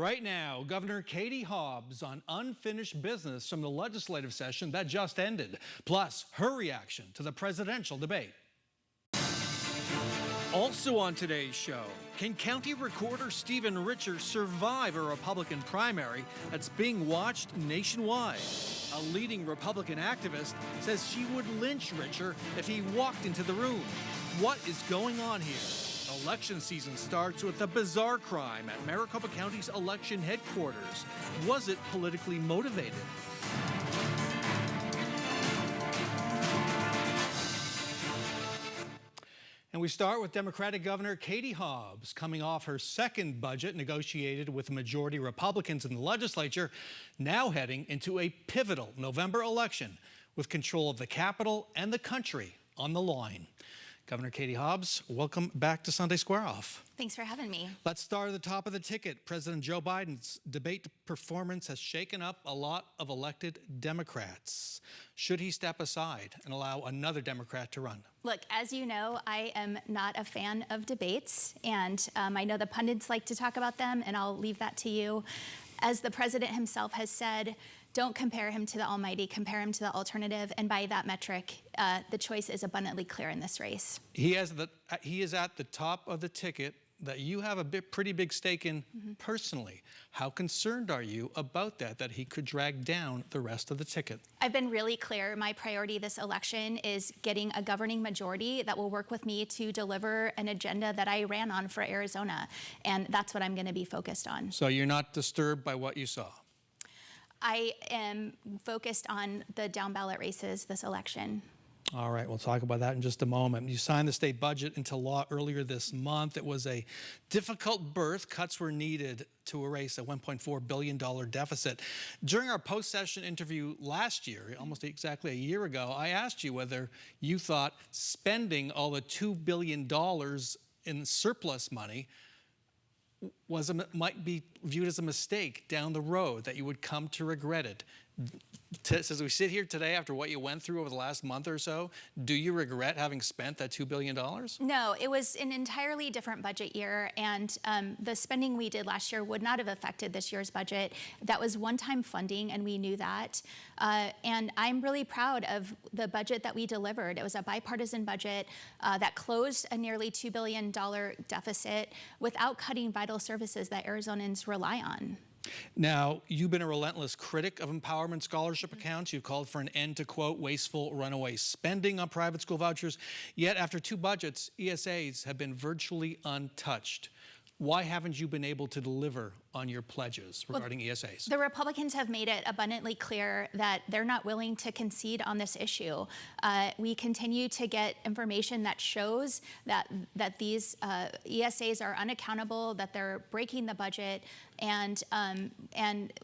right now, Governor Katie Hobbs on unfinished business from the legislative session that just ended, plus her reaction to the presidential debate. Also on today's show, can County Recorder Stephen Richer survive a Republican primary that's being watched nationwide? A leading Republican activist says she would lynch Richer if he walked into the room. What is going on here? Election season starts with a bizarre crime at Maricopa County's election headquarters. Was it politically motivated? And we start with Democratic Governor Katie Hobbs coming off her second budget negotiated with majority Republicans in the legislature, now heading into a pivotal November election with control of the Capitol and the country on the line. Governor Katie Hobbs, welcome back to Sunday Square Off. Thanks for having me. Let's start at the top of the ticket. President Joe Biden's debate performance has shaken up a lot of elected Democrats. Should he step aside and allow another Democrat to run? Look, as you know, I am not a fan of debates, and I know the pundits like to talk about them, and I'll leave that to you. As the president himself has said, don't compare him to the almighty, compare him to the alternative, and by that metric, the choice is abundantly clear in this race. He is at the top of the ticket that you have a pretty big stake in personally. How concerned are you about that he could drag down the rest of the ticket? I've been really clear. My priority this election is getting a governing majority that will work with me to deliver an agenda that I ran on for Arizona, and that's what I'm going to be focused on. So you're not disturbed by what you saw? I am focused on the down ballot races this election. All right, we'll talk about that in just a moment. You signed the state budget into law earlier this month. It was a difficult birth. Cuts were needed to erase a $1.4 billion deficit. During our post-session interview last year, almost exactly a year ago, I asked you whether you thought spending all the $2 billion in surplus money might be viewed as a mistake down the road, that you would come to regret it. As we sit here today, after what you went through over the last month or so, do you regret having spent that $2 billion? No, it was an entirely different budget year, and the spending we did last year would not have affected this year's budget. That was one-time funding, and we knew that. And I'm really proud of the budget that we delivered. It was a bipartisan budget that closed a nearly $2 billion deficit without cutting vital services that Arizonans rely on. Now, you've been a relentless critic of empowerment scholarship accounts. You've called for an end to, quote, wasteful runaway spending on private school vouchers. Yet after two budgets, ESAs have been virtually untouched. Why haven't you been able to deliver on your pledges regarding ESAs? The Republicans have made it abundantly clear that they're not willing to concede on this issue. We continue to get information that shows that these ESAs are unaccountable, that they're breaking the budget, and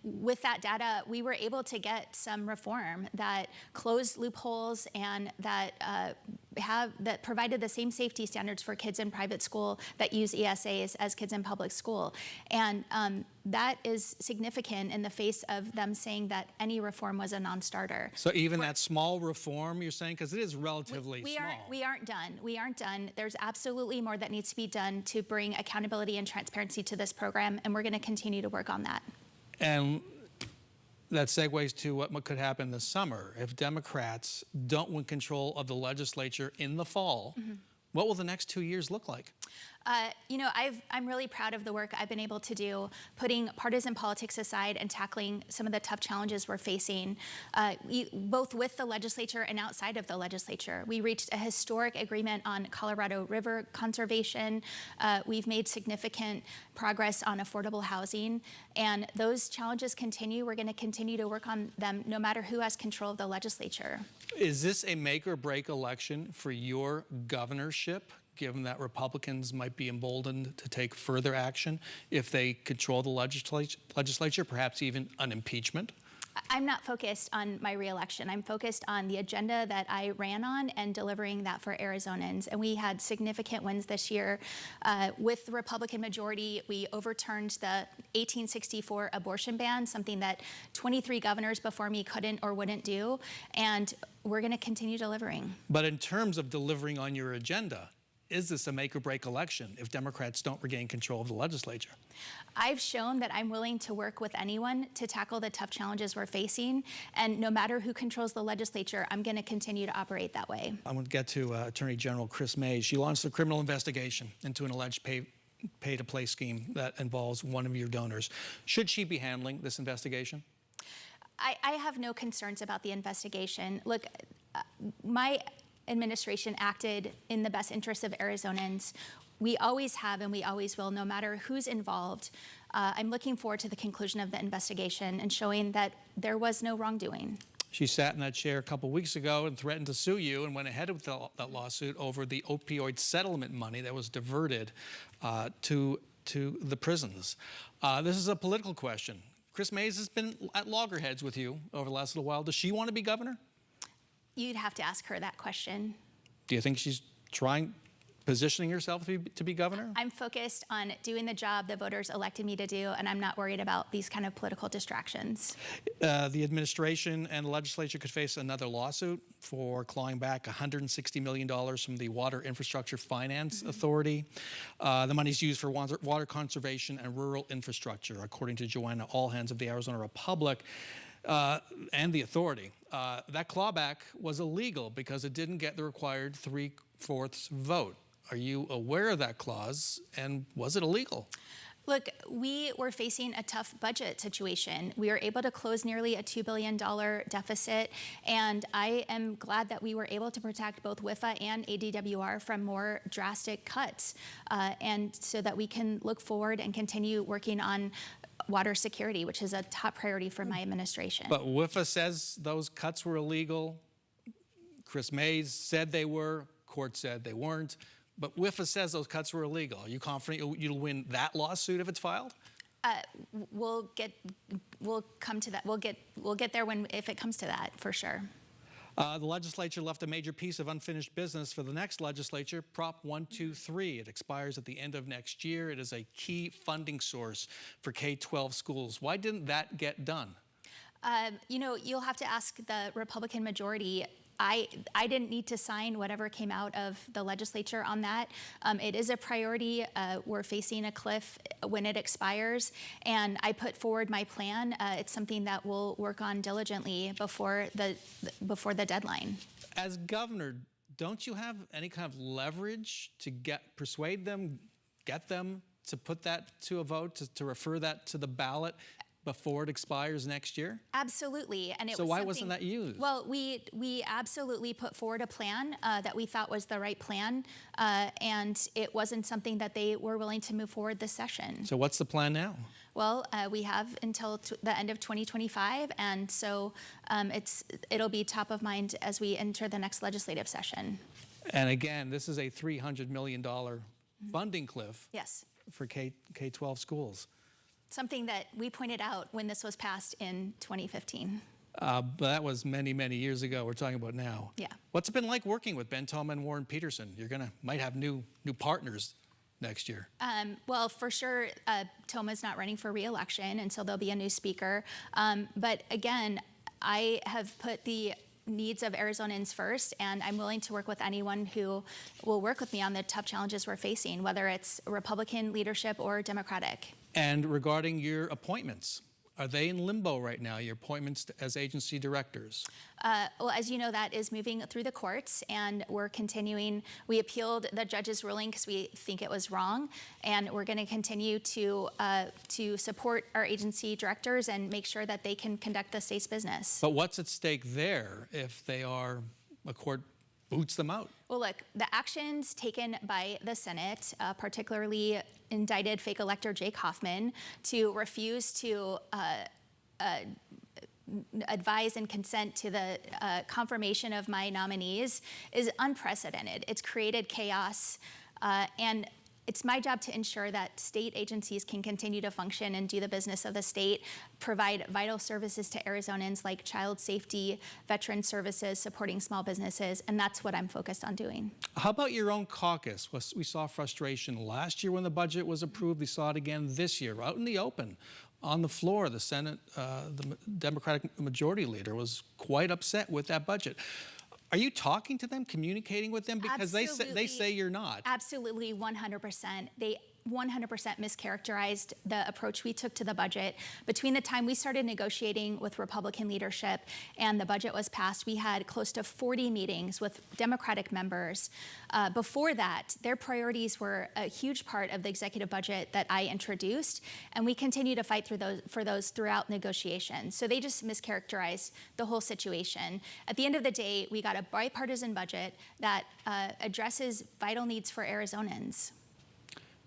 with that data, we were able to get some reform that closed loopholes and that provided the same safety standards for kids in private school that use ESAs as kids in public school. And that is significant in the face of them saying that any reform was a non-starter. So even that small reform, you're saying, because it is relatively small. We aren't done. We aren't done. There's absolutely more that needs to be done to bring accountability and transparency to this program, and we're going to continue to work on that. And that segues to what could happen this summer. If Democrats don't win control of the legislature in the fall, what will the next 2 years look like? You know, I'm really proud of the work I've been able to do, putting partisan politics aside and tackling some of the tough challenges we're facing, both with the legislature and outside of the legislature. We reached a historic agreement on Colorado River conservation. We've made significant progress on affordable housing, and those challenges continue. We're going to continue to work on them no matter who has control of the legislature. Is this a make or break election for your governorship, given that Republicans might be emboldened to take further action if they control the legislature, perhaps even an impeachment? I'm not focused on my reelection. I'm focused on the agenda that I ran on and delivering that for Arizonans. And we had significant wins this year. With the Republican majority, we overturned the 1864 abortion ban, something that 23 governors before me couldn't or wouldn't do. And we're going to continue delivering. But in terms of delivering on your agenda, is this a make-or-break election if Democrats don't regain control of the legislature? I've shown that I'm willing to work with anyone to tackle the tough challenges we're facing, and no matter who controls the legislature, I'm going to continue to operate that way. I'm going to get to Attorney General Chris Mays. She launched a criminal investigation into an alleged pay-to-play scheme that involves one of your donors. Should she be handling this investigation? I have no concerns about the investigation. Look, my administration acted in the best interest of Arizonans. We always have and we always will, no matter who's involved. I'm looking forward to the conclusion of the investigation and showing that there was no wrongdoing. She sat in that chair a couple weeks ago and threatened to sue you and went ahead with that lawsuit over the opioid settlement money that was diverted to the prisons. This is a political question. Chris Mays has been at loggerheads with you over the last little while. Does she want to be governor? You'd have to ask her that question. Do you think she's positioning herself to be governor? I'm focused on doing the job the voters elected me to do, and I'm not worried about these kind of political distractions. The administration and the legislature could face another lawsuit for clawing back $160 million from the Water Infrastructure Finance Authority. The money's used for water conservation and rural infrastructure, according to Joanna Allhands of the Arizona Republic. And the authority. That clawback was illegal because it didn't get the required 3/4 vote. Are you aware of that clause, and was it illegal? Look, we were facing a tough budget situation. We were able to close nearly a $2 billion deficit, and I am glad that we were able to protect both WIFA and ADWR from more drastic cuts, and so that we can look forward and continue working on water security, which is a top priority for my administration. But WIFA says those cuts were illegal. Chris Mays said they were. Court said they weren't. But WIFA says those cuts were illegal. Are you confident you'll win that lawsuit if it's filed? We'll come to that. We'll get there if it comes to that, for sure. The legislature left a major piece of unfinished business for the next legislature, Prop 123. It expires at the end of next year. It is a key funding source for K-12 schools. Why didn't that get done? You know, you'll have to ask the Republican majority. I didn't need to sign whatever came out of the legislature on that. It is a priority. We're facing a cliff when it expires, and I put forward my plan. It's something that we'll work on diligently before the deadline. As governor, don't you have any kind of leverage to persuade them, get them to put that to a vote, to refer that to the ballot before it expires next year? Absolutely. And so why wasn't that used? Well, we absolutely put forward a plan that we thought was the right plan, and it wasn't something that they were willing to move forward this session. So what's the plan now? Well, we have until the end of 2025, and so it'll be top of mind as we enter the next legislative session. And again, this is a $300 million funding cliff. Yes. For K-12 schools. Something that we pointed out when this was passed in 2015. But that was many, many years ago. We're talking about now. Yeah. What's it been like working with Ben Toma and Warren Peterson? You're might have new partners next year. Well, for sure, Toma's not running for re-election, and so there'll be a new speaker. But again, I have put the needs of Arizonans first, and I'm willing to work with anyone who will work with me on the tough challenges we're facing, whether it's Republican leadership or Democratic. And regarding your appointments, are they in limbo right now, your appointments as agency directors? Well, as you know, that is moving through the courts, and we're continuing. We appealed the judge's ruling because we think it was wrong, and we're going to continue to support our agency directors and make sure that they can conduct the state's business. But what's at stake there if a court boots them out? Well, look, the actions taken by the Senate, particularly indicted fake elector Jake Hoffman, to refuse to advise and consent to the confirmation of my nominees is unprecedented. It's created chaos, and it's my job to ensure that state agencies can continue to function and do the business of the state, provide vital services to Arizonans like child safety, veteran services, supporting small businesses, and that's what I'm focused on doing. How about your own caucus? We saw frustration last year when the budget was approved. We saw it again this year, out in the open. On the floor, the Senate, the Democratic Majority Leader was quite upset with that budget. Are you talking to them, communicating with them? Because they say you're not. Absolutely, 100%. They 100% mischaracterized the approach we took to the budget. Between the time we started negotiating with Republican leadership and the budget was passed, we had close to 40 meetings with Democratic members. Before that, their priorities were a huge part of the executive budget that I introduced, and we continue to fight for those throughout negotiations. So they just mischaracterized the whole situation. At the end of the day, we got a bipartisan budget that addresses vital needs for Arizonans.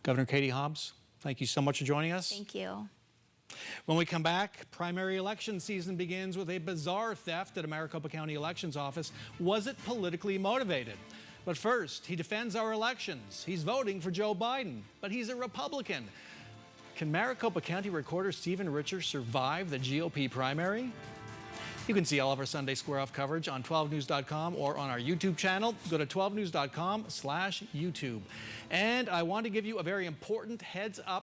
Governor Katie Hobbs, thank you so much for joining us. Thank you. When we come back, primary election season begins with a bizarre theft at a Maricopa County Elections Office. Was it politically motivated? But first, he defends our elections. He's voting for Joe Biden, but he's a Republican. Can Maricopa County Recorder Stephen Richer survive the GOP primary? You can see all of our Sunday Square Off coverage on 12news.com or on our YouTube channel. Go to 12news.com/YouTube. And I want to give you a very important heads up.